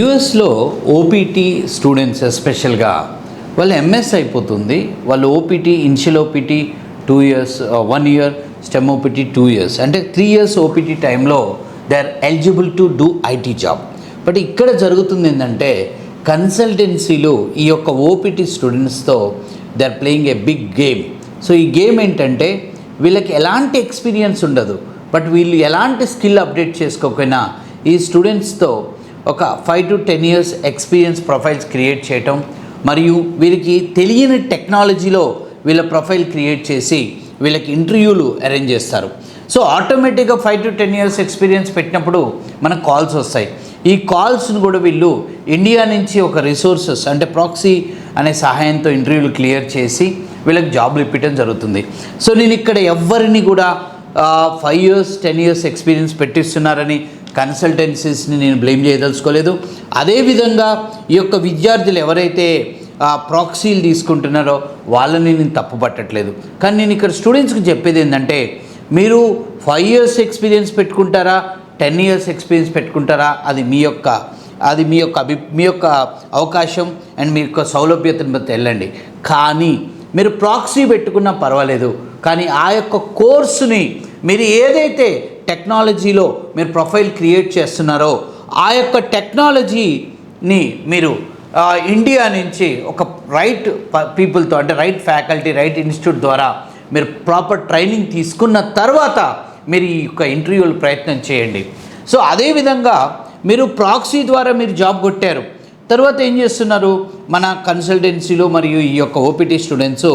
యూఎస్లో OPT students ఎస్పెషల్గా వాళ్ళు ఎంఎస్ అయిపోతుంది. వాళ్ళు OPT initial OPT 2 years, 1 year, STEM OPT 2 years, అంటే 3 years ఓపీటీ టైంలో they are eligible to do IT job. But ఇక్కడ జరుగుతుంది ఏంటంటే కన్సల్టెన్సీలు ఈ యొక్క ఓపీటీ స్టూడెంట్స్తో they are playing a big game. So ఈ గేమ్ ఏంటంటే వీళ్ళకి ఎలాంటి ఎక్స్పీరియన్స్ ఉండదు, బట్ వీళ్ళు ఎలాంటి స్కిల్ అప్డేట్ చేసుకోకపోయినా ఈ స్టూడెంట్స్తో ఒక 5 to 10 years experience profiles create చేయటం, మరియు వీరికి తెలియని టెక్నాలజీలో వీళ్ళ ప్రొఫైల్ క్రియేట్ చేసి వీళ్ళకి ఇంటర్వ్యూలు అరేంజ్ చేస్తారు. సో ఆటోమేటిక్గా 5 to 10 years ఎక్స్పీరియన్స్ పెట్టినప్పుడు మనకు కాల్స్ వస్తాయి. ఈ కాల్స్ను కూడా వీళ్ళు ఇండియా నుంచి ఒక రిసోర్సెస్ అంటే ప్రాక్సీ అనే సహాయంతో ఇంటర్వ్యూలు క్లియర్ చేసి వీళ్ళకి జాబ్లు ఇప్పించడం జరుగుతుంది. సో నేను ఇక్కడ ఎవరిని కూడా 5 years 10 years ఎక్స్పీరియన్స్ పెట్టిస్తున్నారని కన్సల్టెన్సీస్ని నేను బ్లేమ్ చేయదలుచుకోలేదు. అదేవిధంగా ఈ యొక్క విద్యార్థులు ఎవరైతే ప్రాక్సీలు తీసుకుంటున్నారో వాళ్ళని నేను తప్పు పట్టట్లేదు. కానీ నేను ఇక్కడ స్టూడెంట్స్కి చెప్పేది ఏంటంటే మీరు 5 years ఎక్స్పీరియన్స్ పెట్టుకుంటారా 10 years ఎక్స్పీరియన్స్ పెట్టుకుంటారా అది మీ యొక్క అవకాశం అండ్ మీ యొక్క సౌలభ్యతను బట్టి వెళ్ళండి. కానీ మీరు ప్రాక్సీ పెట్టుకున్నా పర్వాలేదు, కానీ ఆ యొక్క కోర్సుని మీరు ఏదైతే టెక్నాలజీలో మీరు ప్రొఫైల్ క్రియేట్ చేస్తున్నారో ఆ యొక్క టెక్నాలజీని మీరు ఇండియా నుంచి ఒక రైట్ పీపుల్తో అంటే రైట్ ఫ్యాకల్టీ రైట్ ఇన్స్టిట్యూట్ ద్వారా మీరు ప్రాపర్ ట్రైనింగ్ తీసుకున్న తర్వాత మీరు ఈ యొక్క ఇంటర్వ్యూలు ప్రయత్నం చేయండి. సో అదేవిధంగా మీరు ప్రాక్సీ ద్వారా మీరు జాబ్ కొట్టారు, తర్వాత ఏం చేస్తున్నారు మన కన్సల్టెన్సీలో మరియు ఈ యొక్క ఓపీటీ స్టూడెంట్స్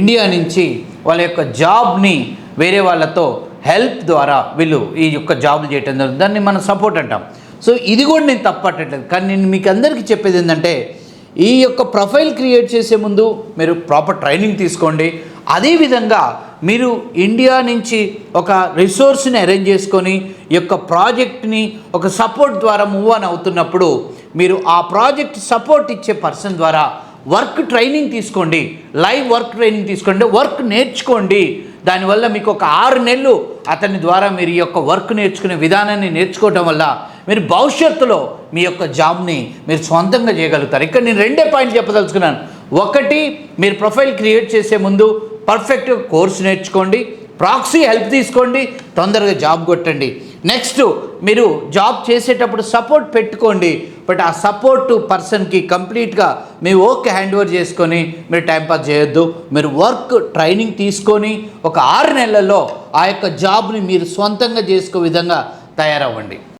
ఇండియా నుంచి వాళ్ళ యొక్క జాబ్ని వేరే వాళ్ళతో హెల్ప్ ద్వారా వీళ్ళు ఈ యొక్క జాబ్లు చేయటం జరుగుతుంది. దాన్ని మనం సపోర్ట్ అంటాం. సో ఇది కూడా నేను తప్పట్టట్లేదు, కానీ నేను మీకు అందరికీ చెప్పేది ఏంటంటే ఈ యొక్క ప్రొఫైల్ క్రియేట్ చేసే ముందు మీరు ప్రాపర్ ట్రైనింగ్ తీసుకోండి. అదేవిధంగా మీరు ఇండియా నుంచి ఒక రిసోర్స్ని అరేంజ్ చేసుకొని ఈ యొక్క ప్రాజెక్ట్ని ఒక సపోర్ట్ ద్వారా మూవ్ ఆన్ అవుతున్నప్పుడు మీరు ఆ ప్రాజెక్ట్ సపోర్ట్ ఇచ్చే పర్సన్ ద్వారా వర్క్ ట్రైనింగ్ తీసుకోండి, లైవ్ వర్క్ ట్రైనింగ్ తీసుకోండి, వర్క్ నేర్చుకోండి. దానివల్ల మీకు ఒక 6 నెలలు అతని ద్వారా మీరు ఈ యొక్క వర్క్ నేర్చుకునే విధానాన్ని నేర్చుకోవటం వల్ల మీరు భవిష్యత్తులో మీ యొక్క జాబ్ని మీరు సొంతంగా చేయగలుగుతారు. ఇక్కడ నేను 2 పాయింట్లు చెప్పదలుచుకున్నాను. ఒకటి, మీరు ప్రొఫైల్ క్రియేట్ చేసే ముందు పర్ఫెక్ట్గా కోర్సు నేర్చుకోండి, ప్రాక్సీ హెల్ప్ తీసుకోండి, తొందరగా జాబ్ కొట్టండి. నెక్స్ట్, మీరు జాబ్ చేసేటప్పుడు సపోర్ట్ పెట్టుకోండి, బట్ ఆ సపోర్ట్ పర్సన్కి కంప్లీట్గా మీ వర్క్ హ్యాండ్ ఓవర్ చేసుకొని మీరు టైంపాస్ చేయొద్దు. మీరు వర్క్ ట్రైనింగ్ తీసుకొని ఒక 6 నెలల్లో ఆ యొక్క జాబ్ని మీరు సొంతంగా చేసుకో విధంగా తయారవ్వండి.